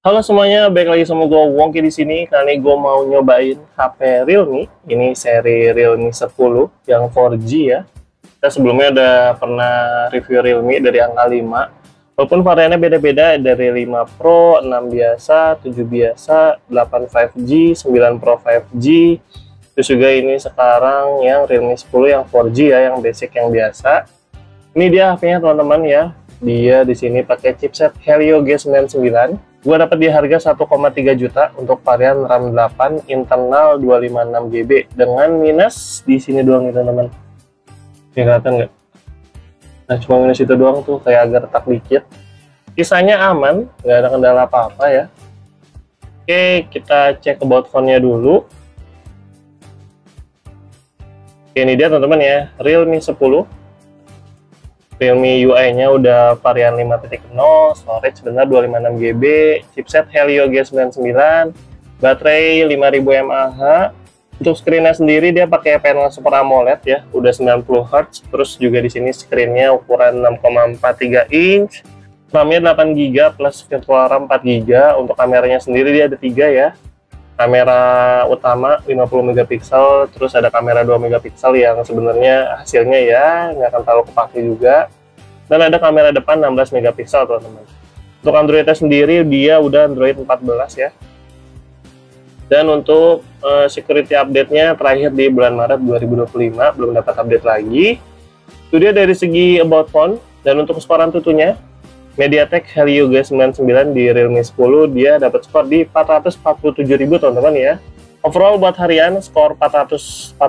Halo semuanya, balik lagi sama gue Wongki di sini. Kali ini gue mau nyobain HP Realme. Ini seri Realme 10 yang 4G ya. Kita sebelumnya udah pernah review Realme dari angka 5. Walaupun variannya beda-beda, dari 5 Pro, 6 biasa, 7 biasa, 8 5G, 9 Pro 5G. Terus juga ini sekarang yang Realme 10 yang 4G ya, yang basic yang biasa. Ini dia HP-nya teman-teman ya. Dia di sini pakai chipset Helio G99. Gua dapat di harga 1,3 juta untuk varian RAM 8 internal 256 GB dengan minus di sini doang gitu teman-teman. Kelihatan nggak? Nah cuma minus itu doang tuh, kayak agak retak dikit. Sisanya aman, nggak ada kendala apa-apa ya. Oke, kita cek about phone-nya dulu. Oke, ini dia teman-teman ya, Realme 10. Realme UI-nya udah varian 5.0, storage benar 256 GB, chipset Helio G99, baterai 5000 mAh. Untuk screen-nya sendiri dia pakai panel Super AMOLED ya, udah 90 Hz. Terus juga di sini screen-nya ukuran 6,43 inch. RAM-nya 8 GB plus virtual RAM 4 GB. Untuk kameranya sendiri dia ada 3 ya. Kamera utama 50 megapiksel, terus ada kamera 2 megapiksel yang sebenarnya hasilnya ya nggak akan terlalu kepake juga. Dan ada kamera depan 16 megapiksel teman-teman. Untuk Android-nya sendiri dia udah Android 14 ya. Dan untuk security update-nya terakhir di bulan Maret 2025, belum dapat update lagi. Itu dia dari segi about phone. Dan untuk skor Antutunya, MediaTek Helio G99 di Realme 10 dia dapat skor di 447.000 teman-teman ya. Overall buat harian skor 447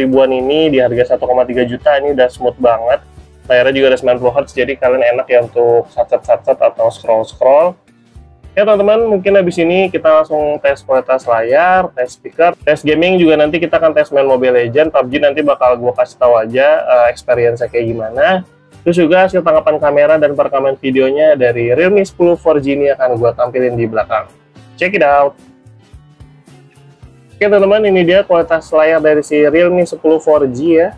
ribuan ini di harga 1,3 juta ini udah smooth banget. Layarnya juga ada 90 Hz, jadi kalian enak ya untuk satset-satset atau scroll-scroll. Ya teman-teman, mungkin habis ini kita langsung tes kualitas layar, tes speaker, tes gaming juga nanti kita akan tes main Mobile Legends. PUBG nanti bakal gue kasih tahu aja experience-nya kayak gimana. Terus juga hasil tangkapan kamera dan perekaman videonya dari Realme 10 4G ini akan gue tampilin di belakang. Check it out! Oke teman-teman, ini dia kualitas layar dari si Realme 10 4G ya.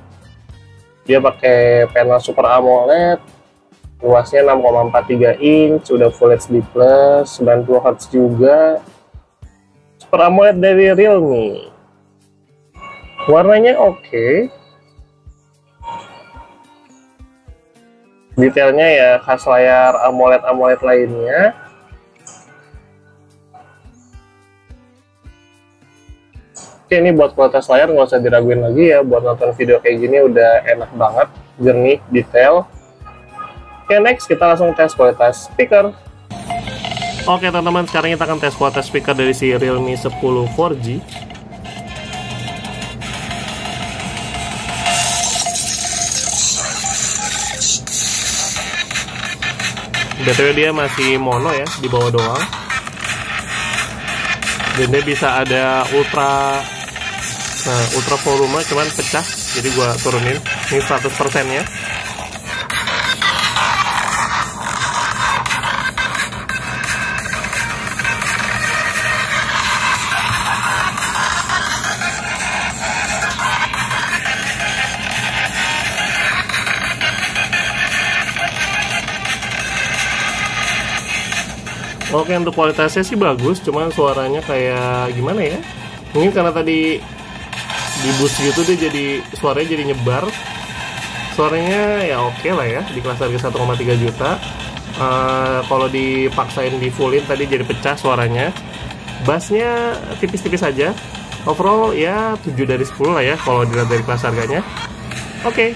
Dia pakai panel Super AMOLED, luasnya 6,43 inch, udah Full HD+, 90 Hz juga. Super AMOLED dari Realme. Warnanya oke. Detailnya ya khas layar AMOLED lainnya. Oke, ini buat kualitas layar nggak usah diraguin lagi ya, buat nonton video kayak gini udah enak banget, jernih, detail. Oke, next kita langsung tes kualitas speaker. Oke teman-teman, sekarang kita akan tes kualitas speaker dari si Realme 10 4G. BTW dia masih mono ya, di bawah doang. Dan dia bisa ada ultra volume, cuman pecah. Jadi gua turunin, ini 100% nya. Oke, untuk kualitasnya sih bagus, cuman suaranya kayak gimana ya? Mungkin karena tadi di boost gitu dia jadi suaranya jadi nyebar. Suaranya ya oke lah ya, di kelas harga 1,3 juta. Kalau dipaksain di fullin tadi jadi pecah suaranya. Bassnya tipis-tipis aja. Overall ya 7 dari 10 lah ya kalau dilihat dari kelas harganya. Oke.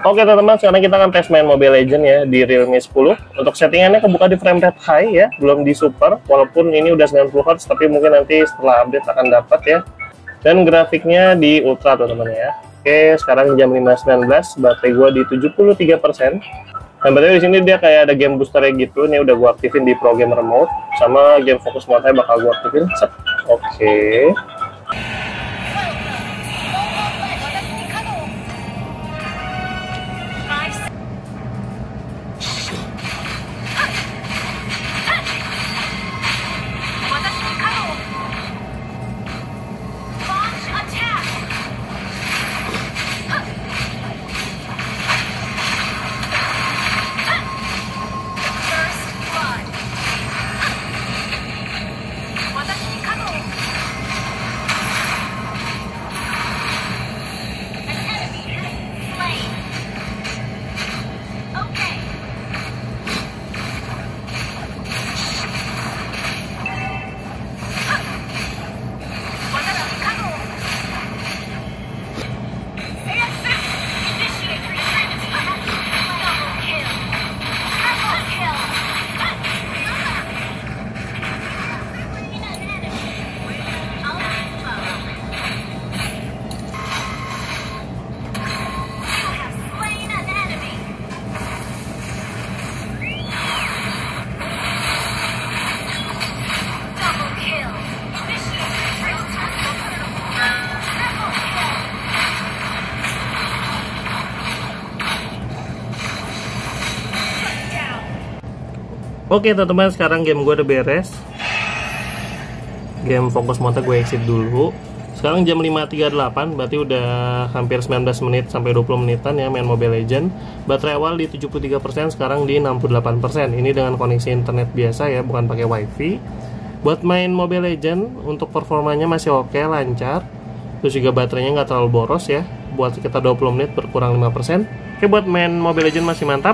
Oke teman-teman, sekarang kita akan tes main Mobile Legends ya di Realme 10. Untuk settingannya kebuka di frame rate high ya, belum di super. Walaupun ini udah 90 Hz, tapi mungkin nanti setelah update akan dapat ya. Dan grafiknya di ultra teman-teman ya. Oke, sekarang jam 5.19, baterai gua di 73%. Dan baterai di sini dia kayak ada game boosternya gitu. Ini udah gua aktifin di Pro Gamer Mode, sama game fokus mode bakal gua aktifin. Oke. Oke teman-teman, sekarang game gue udah beres. Game fokus mode gue exit dulu. Sekarang jam 5.38, berarti udah hampir 19 menit sampai 20 menitan ya main Mobile Legends. Baterai awal di 73%, sekarang di 68%. Ini dengan koneksi internet biasa ya, bukan pakai wifi. Buat main Mobile Legends, untuk performanya masih oke, lancar. Terus juga baterainya nggak terlalu boros ya. Buat sekitar 20 menit berkurang 5%. Oke, buat main Mobile Legends masih mantap.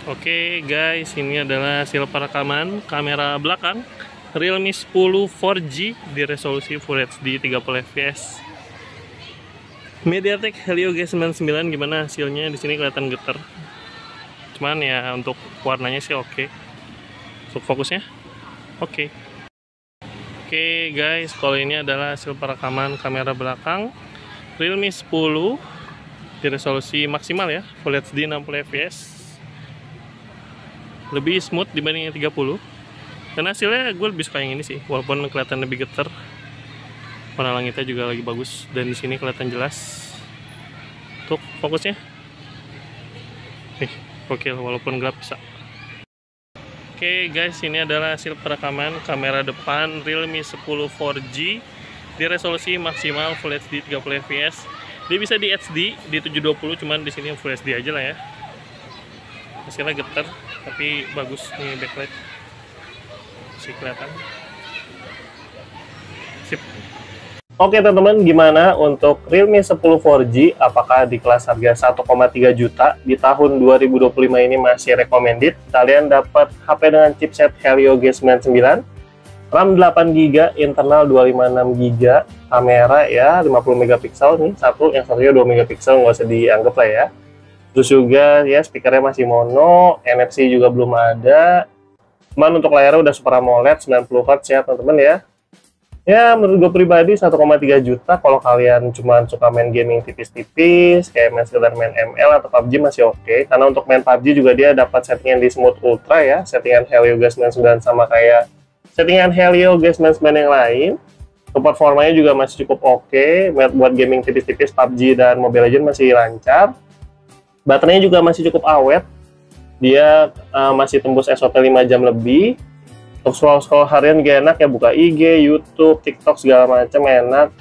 Oke guys, ini adalah hasil perekaman kamera belakang Realme 10 4G di resolusi Full HD 30 fps. MediaTek Helio G99, gimana hasilnya? Di sini kelihatan getar. Cuman ya untuk warnanya sih oke. Untuk fokusnya oke. Oke guys, kalau ini adalah hasil perekaman kamera belakang Realme 10 di resolusi maksimal ya, Full HD 60 fps. Lebih smooth dibanding yang 30. Dan hasilnya gue lebih suka yang ini sih, walaupun kelihatan lebih getar. Warna langitnya juga lagi bagus, dan di sini kelihatan jelas. Untuk fokusnya oke, walaupun gelap bisa. Oke guys, ini adalah hasil perekaman kamera depan Realme 10 4G di resolusi maksimal Full HD 30 fps. Dia bisa di HD di 720, cuman di sini Full HD aja lah ya. Hasilnya getar tapi bagus nih, backlight masih kelihatan. Sip. Oke teman-teman, gimana untuk Realme 10 4G? Apakah di kelas harga 1,3 juta di tahun 2025 ini masih recommended? Kalian dapat HP dengan chipset Helio G99, RAM 8GB, internal 256GB, kamera ya 50 megapiksel nih, yang satunya 2 megapiksel, nggak usah dianggap lah ya. Terus juga ya speakernya masih mono, NFC juga belum ada. Cuman untuk layarnya udah Super AMOLED 90Hz ya teman-teman ya. Ya menurut gue pribadi 1,3 juta kalau kalian cuma suka main gaming tipis-tipis, kayak sekedar main ML atau PUBG masih oke. Karena untuk main PUBG juga dia dapat settingan di Smooth Ultra ya, settingan Helio G99 sama kayak settingan Helio G99 yang lain. Performanya juga masih cukup oke, buat gaming tipis-tipis PUBG dan Mobile Legends masih lancar. Baterainya juga masih cukup awet, dia masih tembus SOT 5 jam lebih. Untuk scroll harian juga enak ya, buka IG, YouTube, TikTok segala macam enak.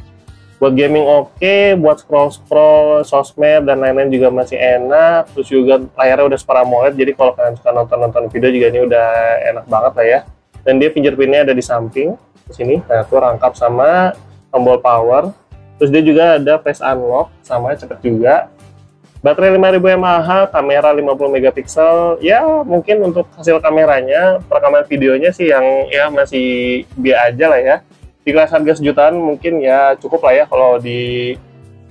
Buat gaming oke, buat scroll sosmed dan lain-lain juga masih enak. Terus juga layarnya udah Super AMOLED, jadi kalau kalian suka nonton video juga ini udah enak banget lah ya. Dan dia fingerprintnya ada di samping di sini, nah itu rangkap sama tombol power. Terus dia juga ada face unlock, sama cepet juga. Baterai 5000 mAh, kamera 50 megapiksel. Ya mungkin untuk hasil kameranya, perekaman videonya sih yang ya masih biasa aja lah ya. Di kelas harga sejutaan mungkin ya cukup lah ya kalau di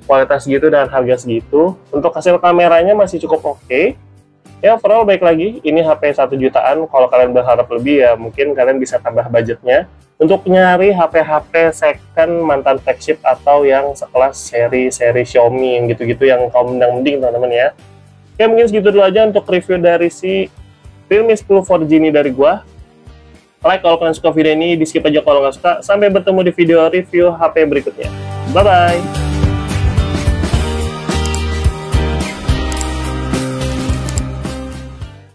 kualitas gitu dan harga segitu. Untuk hasil kameranya masih cukup oke. Ya overall baik lagi, ini HP 1 jutaan. Kalau kalian berharap lebih ya mungkin kalian bisa tambah budgetnya untuk nyari HP-HP second mantan flagship atau yang sekelas seri Xiaomi yang gitu-gitu yang kaum mending teman-teman ya. Oke, mungkin segitu dulu aja untuk review dari si Realme 10 4G ini dari gua. Like kalau kalian suka video ini, di skip aja kalau nggak suka. Sampai bertemu di video review HP berikutnya. Bye-bye!